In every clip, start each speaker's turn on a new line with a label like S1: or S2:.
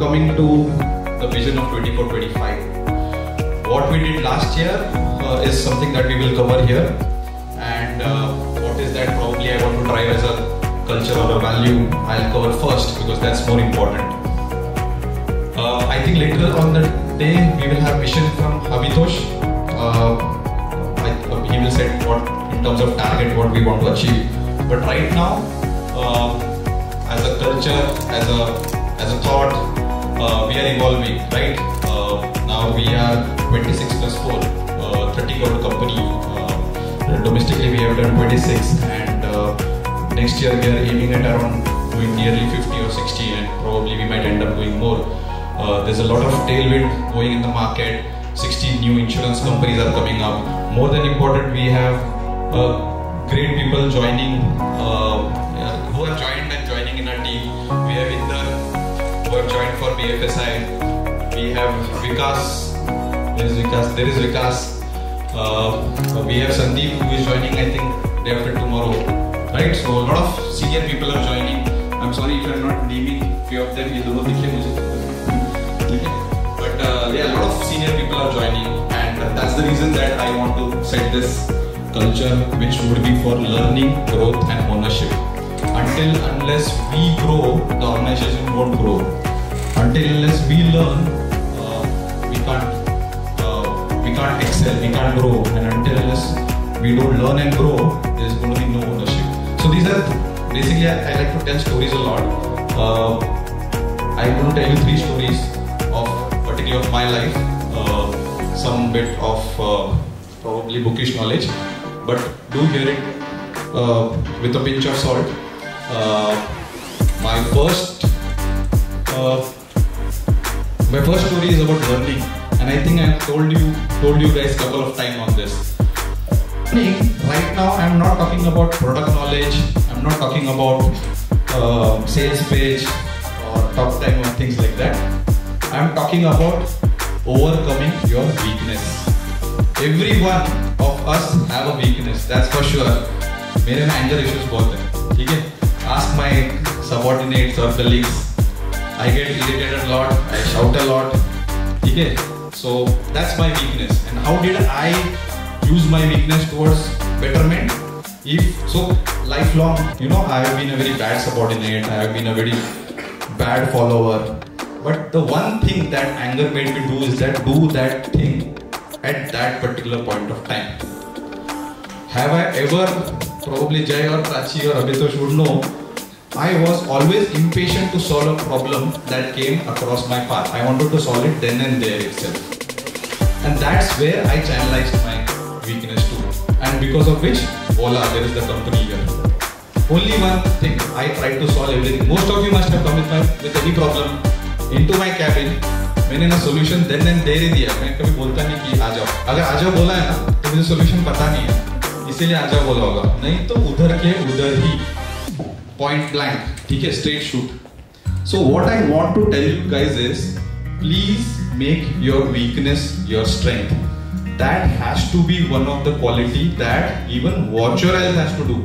S1: coming to the vision of 24-25. What we did last year is something that we will cover here, and what is that probably I want to drive as a culture or a value I'll cover first, because that's more important. I think later on the day we will have vision from Abhitosh. He will set what in terms of target what we want to achieve. But right now, as a culture, as a thought, we are evolving, right? Now we are 26 plus 4, 30 crore company. Domestically we have done 26, and next year we are aiming at around doing nearly 50 or 60, and probably we might end up doing more. There's a lot of tailwind going in the market. 60 new insurance companies are coming up. More than important, we have great people joining, who have joined and joining in our team. We have Inder, who have joined for BFSI. We have Vikas. There is Vikas. We have Sandeep, who is joining, I think, day after tomorrow. Right? So a lot of senior people are joining. I'm sorry if I'm not naming few of them. But yeah, a lot of senior people are joining, and that's the reason that I want to set this culture, which would be for learning, growth, and ownership. Unless we grow, the organization won't grow. Unless we learn, we can't excel, we can't grow, and unless we don't learn and grow, there's going to be no ownership. So these are basically, I like to tell stories a lot. I'm going to tell you 3 stories particularly of my life, some bit of probably bookish knowledge, but do hear it with a pinch of salt. My first story is about learning, and I think I told you guys a couple of times on this. Right now, I'm not talking about product knowledge. I'm not talking about sales page or top time or things like that. I'm talking about overcoming your weakness. Every one of us have a weakness, that's for sure. मेरे में anger issues बहुत हैं, ठीक है? Ask my subordinates or colleagues. I get irritated a lot. I shout a lot, ठीक है? So that's my weakness. And how did I use my weakness towards betterment? Lifelong, I have been a very bad subordinate. I have been a very bad follower. But the one thing that anger made me do is do that thing at that particular point of time. Have I ever, probably Jay or Prachi or Abhitosh would know, I was always impatient to solve a problem that came across my path. I wanted to solve it then and there itself. And that's where I channelized my weakness to. And because of which, voila, there is the company here. Only one thing, I tried to solve everything. Most of you must have come with any problem into my cabin. मैंने ना solution then and there ही दिया. मैं कभी बोलता नहीं कि आ जाओ. अगर आ जाओ बोला है ना, तो मुझे solution पता नहीं है. इसीलिए आ जाओ बोला होगा. नहीं तो उधर के उधर ही. Point blank. ठीक है, straight shoot. So what I want to tell you guys is, please make your weakness your strength. That has to be one of the quality that even Watch Your Health has to do.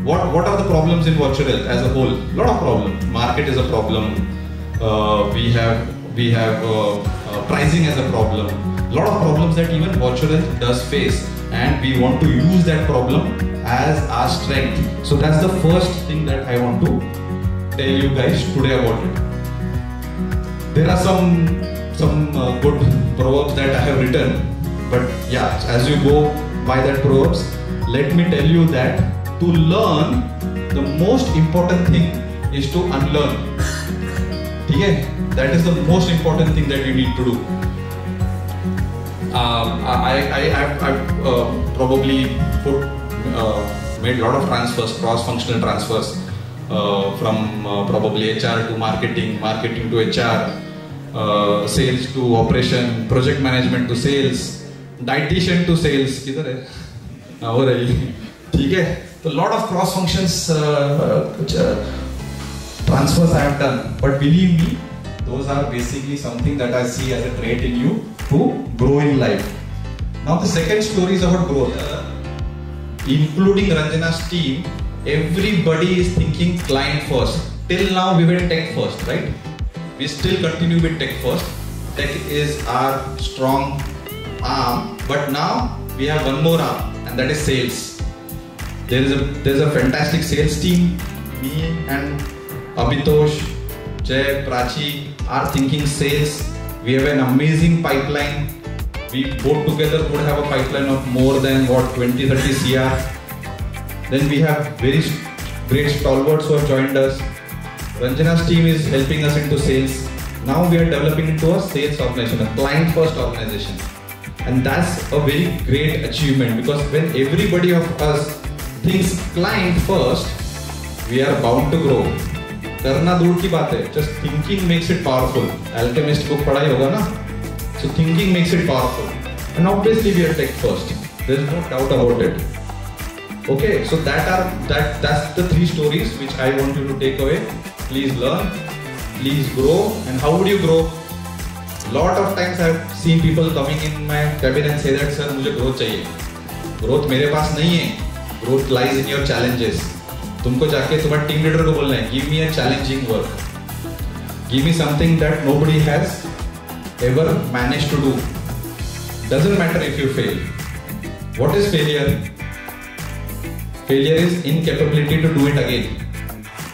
S1: What are the problems in Watch Your Health as a whole? Lot of problems. Market is a problem. We have pricing as a problem. Lot of problems that even Watch Your Health does face, and we want to use that problem as our strength. So that's the first thing that I want to tell you guys today about it. There are some good proverbs that I have written, but yeah, as you go by that proverbs, let me tell you that to learn, the most important thing is to unlearn. Okay? That is the most important thing that you need to do. I've probably made a lot of transfers, cross-functional transfers from probably HR to marketing, marketing to HR, sales to operation, project management to sales, dietitian to sales. किधर है? हो रही, ठीक है? So a lot of cross functions transfers I have done, but believe me, those are basically something that I see as a trait in you to grow in life. Now the second story is about growth. Including Ranjana's team, everybody is thinking client first. Till now we were tech first, right? we still continue with tech first. Tech is our strong arm, but now we have one more arm, and that is sales. There's a fantastic sales team. Me and Abhitosh, Jay, Prachi are thinking sales. We have an amazing pipeline. We both together would have a pipeline of more than 20-30 CR. Then we have very great stalwarts who have joined us. Ranjana's team is helping us into sales. Now we are developing into a sales organization, a client first organization. And that's a very great achievement, because when everybody of us thinks client first, we are bound to grow. करना दूर की बात है, just thinking makes it powerful. Alchemist book पढ़ाई होगा ना? So thinking makes it powerful. And obviously we are tech first. There is no doubt about it. Okay, so that's the 3 stories which I want you to take away. Please learn, please grow. And how would you grow? Lot of times I've seen people coming in my cabin and say that, sir, मुझे growth चाहिए. Growth मेरे पास नहीं है. Growth lies in your challenges. तुमको जाके तुम्हारे team leader को बोलना है, give me a challenging work. Give me something that nobody has ever managed to do. Doesn't matter if you fail. What is failure? Failure is incapability to do it again.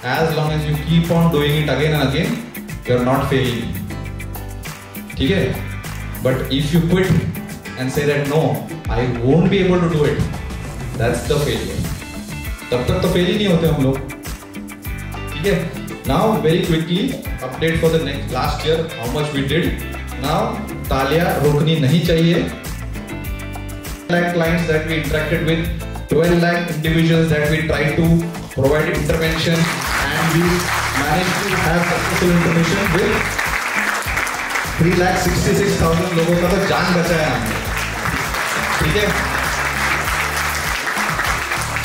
S1: As long as you keep on doing it again and again, you are not failing. ठीक है? But if you quit and say that no, I won't be able to do it, that's the failure. तब तक तो fail ही नहीं होते हम लोग. ठीक है? Now very quickly update for the last year, how much we did. Now तालियां रोकनी नहीं चाहिए. Like clients that we interacted with, 12 lakh individuals that we tried to provide intervention, and we managed to have successful intervention with 3,66,000 लोगों का तो जान बचाया हमने. ठीक है?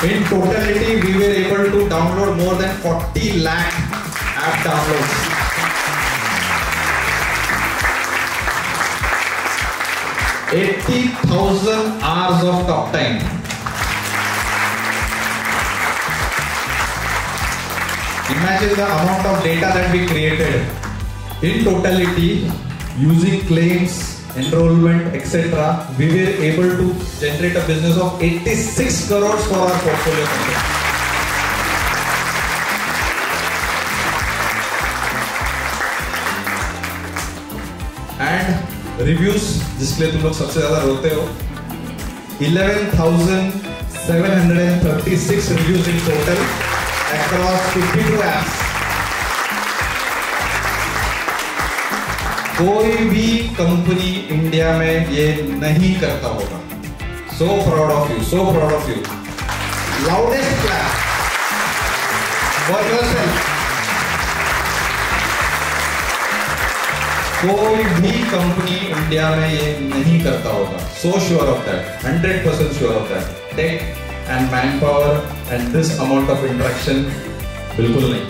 S1: In totality, we were able to download more than 40 lakh app downloads. $80,000 hours of talk time. Imagine the amount of data that we created. In totality, using claims, enrollment, etc., we were able to generate a business of 86 crores for our portfolio company. And reviews, जिसके लिए तुम लोग सबसे ज्यादा रोते हो, 11,736 reviews in total across 52 apps. कोई भी कंपनी इंडिया में ये नहीं करता होगा. So proud of you, so proud of you. Loudest clap for yourself. कोई भी कंपनी इंडिया में ये नहीं करता होगा. So sure of that, 100% sure of that. Tech and manpower and this amount of interaction, बिल्कुल नहीं.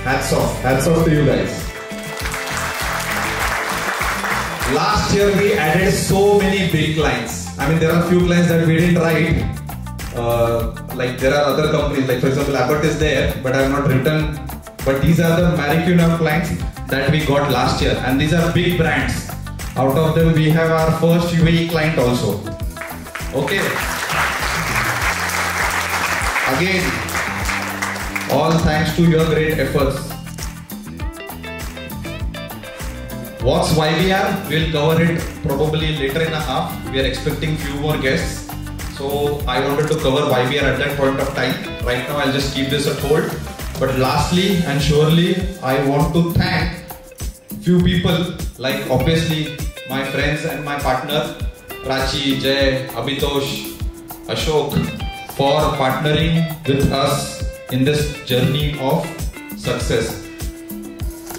S1: Hats off to you guys. Last year we added so many big clients. I mean, there are few clients that we didn't write. Like there are other companies, like for example Abbott is there, but I have not written. But these are the Maricuna clients that we got last year, and these are big brands. Out of them, we have our first UAE client also. Okay. Again, all thanks to your great efforts. What's YBR? We'll cover it probably later in a half. We are expecting few more guests. So I wanted to cover YBR at that point of time. Right now I'll just keep this on hold. But lastly and surely, I want to thank few people, like obviously my friends and my partner, Prachi, Jay, Abhitosh, Ashok, for partnering with us in this journey of success.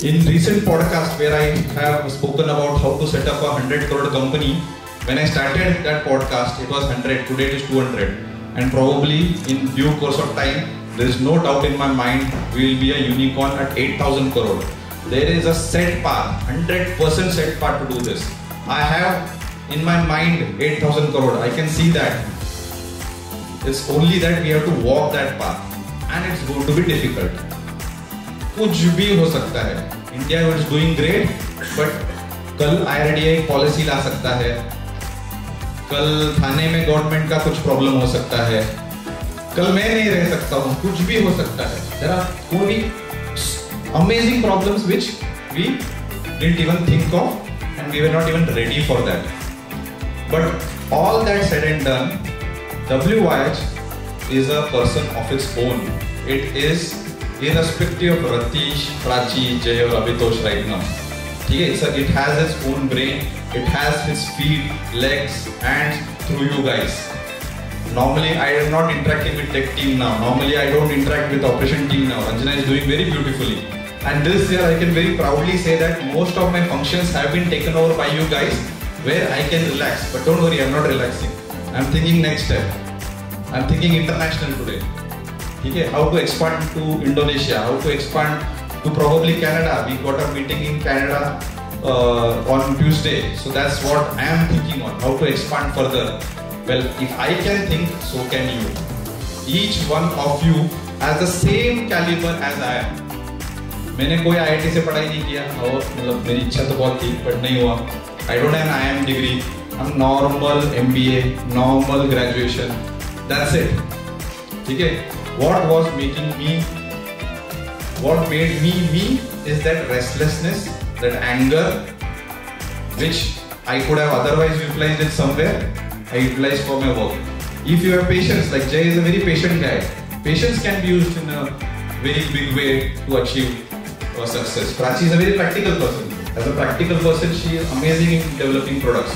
S1: In recent podcast where I have spoken about how to set up a 100 crore company, when I started that podcast, it was 100, today it is 200. And probably in due course of time, there is no doubt in my mind, we will be a unicorn at 8,000 crore. There is a set path, 100% set path to do this. I have in my mind 8,000 crore, I can see that. It's only that we have to walk that path, and it's going to be difficult. कुछ भी हो सकता है, India is doing great, but कल IRDA एक policy ला सकता है, कल थाने में गवर्नमेंट का कुछ प्रॉब्लम हो सकता है, कल मैं नहीं रह सकता हूँ, कुछ भी हो सकता है. There are so many amazing problems which we didn't even think of and we were not even ready for that. But all that said and done, WYH is a person of its own. It is irrespective of Ratish, Prachi, Jay or Abhitosh right now. It has its own brain, it has its feet, legs, hands through you guys. Normally I am not interacting with tech team now. Normally I don't interact with operation team now. Anjana is doing very beautifully. And this year I can very proudly say that most of my functions have been taken over by you guys, where I can relax. But don't worry, I'm not relaxing. I'm thinking next step. I'm thinking international today. Okay, how to expand to Indonesia, how to expand to probably Canada. We got a meeting in Canada on Tuesday. So that's what I am thinking on, how to expand further. Well, if I can think, so can you. Each one of you has the same caliber as I am. मैंने कोई IIT से पढ़ाई नहीं किया, और मतलब मेरी इच्छा तो बहुत थी, but नहीं हुआ. I don't have an IIM degree. I'm normal MBA, normal graduation. That's it. ठीक है? What was making me, what made me me is that restlessness, that anger, which I could have otherwise utilized it somewhere. I utilized for my work. If you have patience, like Jay is a very patient guy. Patience can be used in a very big way to achieve success. Prachi is a very practical person. As a practical person, she is amazing in developing products.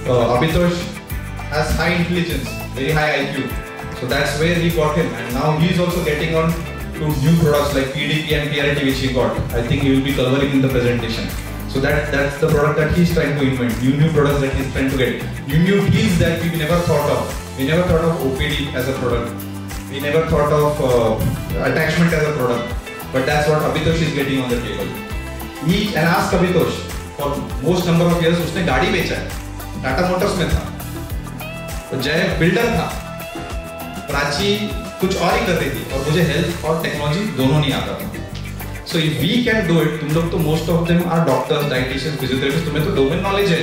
S1: Abhitosh has high intelligence, very high IQ. So that's where we got him, and now he is also getting on to new products like PDP and PRT which he got. I think he will be covering in the presentation. So that's the product that he's trying to invent, new products that he's trying to get, new deals that we never thought of. We never thought of OPD as a product. We never thought of attachment as a product. But that's what Abhitosh is getting on the table. Each and ask Abhitosh, for most number of years उसने गाड़ी बेचा है, Tata Motors में था, तो जय builder था, प्राची कुछ और ही कर रही थी, और मुझे हेल्थ और टेक्नोलॉजी दोनों नहीं आता था. So if we can do it, तुम लोग तो most of them are doctors, dietitians, physiotherapists, तुम्हें तो डोमेन नॉलेज है.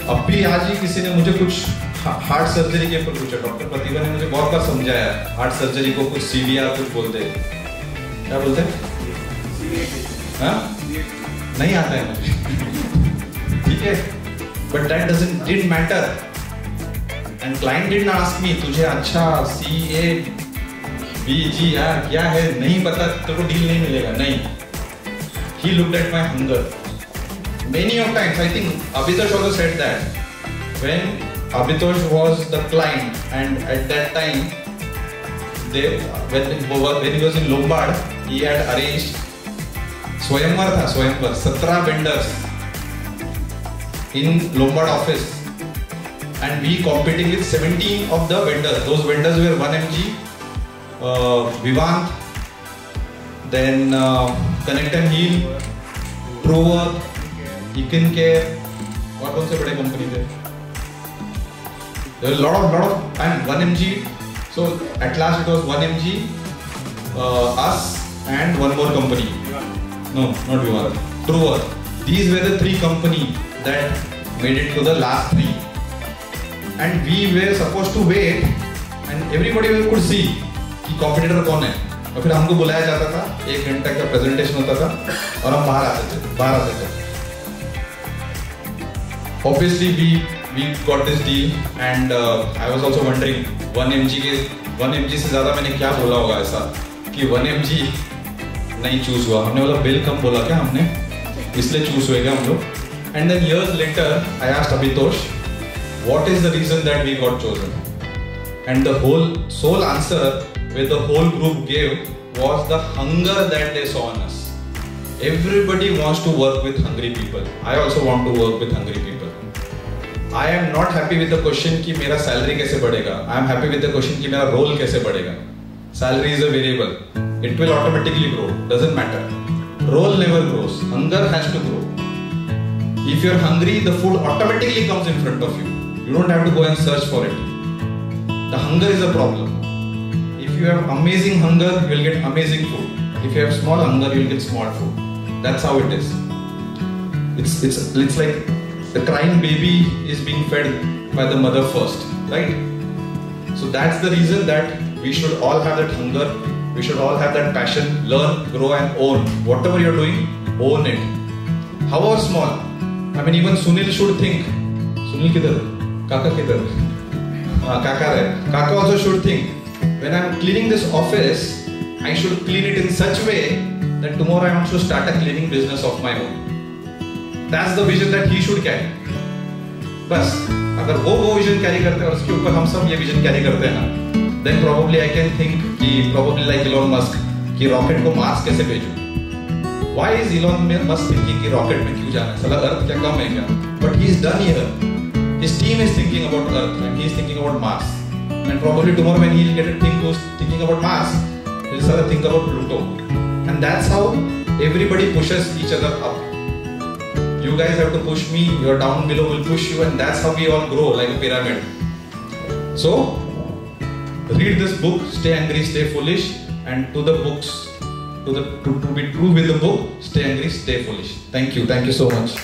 S1: अब भी आज ही किसी ने मुझे कुछ हार्ट सर्जरी के ऊपर पूछा, डॉक्टर प्रतिभा ने मुझे बहुत बार समझाया, हार्ट सर्जरी को कुछ CVR कुछ बोलते हैं, क्या बोलते हैं? हाँ? नहीं आता है मुझे. ठीक है? But that didn't matter. And client didn't ask me, तुझे अच्छा CABG यार क्या है नहीं पता, तेरे को डील नहीं मिलेगा, नहीं. He looked at my hunger. Many of times, I think Abhitosh also said that when Abhitosh was the client, and at that time, when he was in Lombard, he had arranged Swayamvar tha, Swayamvar, 17 vendors in Lombard office. And we competing with 17 of the vendors. Those vendors were 1mg, Vivant, then Connect and Heal, Trueworth, Econ Care, और कौन से बड़े company थे? There were a lot of, and 1mg. So at last it was 1mg, us, and one more company. No, not Vivant. Trueworth. These were the three companies that made it to the last three. And we were supposed to wait, and everybody could see कि competitor कौन है, और फिर हमको बुलाया जाता था, 1 घंटे का presentation होता था, और हम बाहर आते थे. Obviously we got this deal, and I was also wondering 1mg से ज़्यादा मैंने क्या बोला होगा ऐसा कि 1mg नहीं चूज हुआ. हमने बोला बिल कम बोला क्या हमने, इसलिए चूज हुए क्या हम लोग. And then years later I asked Abhitosh, what is the reason that we got chosen? And the whole sole answer where the whole group gave was the hunger that they saw in us. Everybody wants to work with hungry people. I also want to work with hungry people. I am not happy with the question कि मेरा salary कैसे बढ़ेगा. I am happy with the question कि मेरा role कैसे बढ़ेगा. Salary is a variable. It will automatically grow. Doesn't matter. Role never grows. Hunger has to grow. If you are hungry, the food automatically comes in front of you. You don't have to go and search for it. The hunger is a problem. If you have amazing hunger, you will get amazing food. If you have small hunger, you will get small food. That's how it is. It's like the crying baby is being fed by the mother first, right? So that's the reason that we should all have that hunger. We should all have that passion. Learn, grow, and own. Whatever you're doing, own it. However small. I mean, even Sunil should think. Sunil kidhar? Kaka kidhar? Kaka hai. Kaka also should think. When I'm cleaning this office, I should clean it in such a way that tomorrow I want to start a cleaning business of my own. That's the vision that he should carry. बस अगर वो vision carry करते हैं और उसके ऊपर हम सब ये vision carry करते हैं ना, then probably I can think कि probably like Elon Musk कि rocket को Mars कैसे भेजूं? Why is Elon Musk thinking कि rocket में क्यों जाना है? साला Earth क्या कम है क्या? But he is done here. His team is thinking about Earth and he is thinking about Mars. And probably tomorrow when he will get a thing who's thinking about Mars, he'll start to think about Pluto. And that's how everybody pushes each other up. You guys have to push me, your down below will push you, and that's how we all grow like a pyramid. So, read this book, Stay Angry, Stay Foolish, and to the books, to be true with the book, Stay Angry, Stay Foolish. Thank you so much.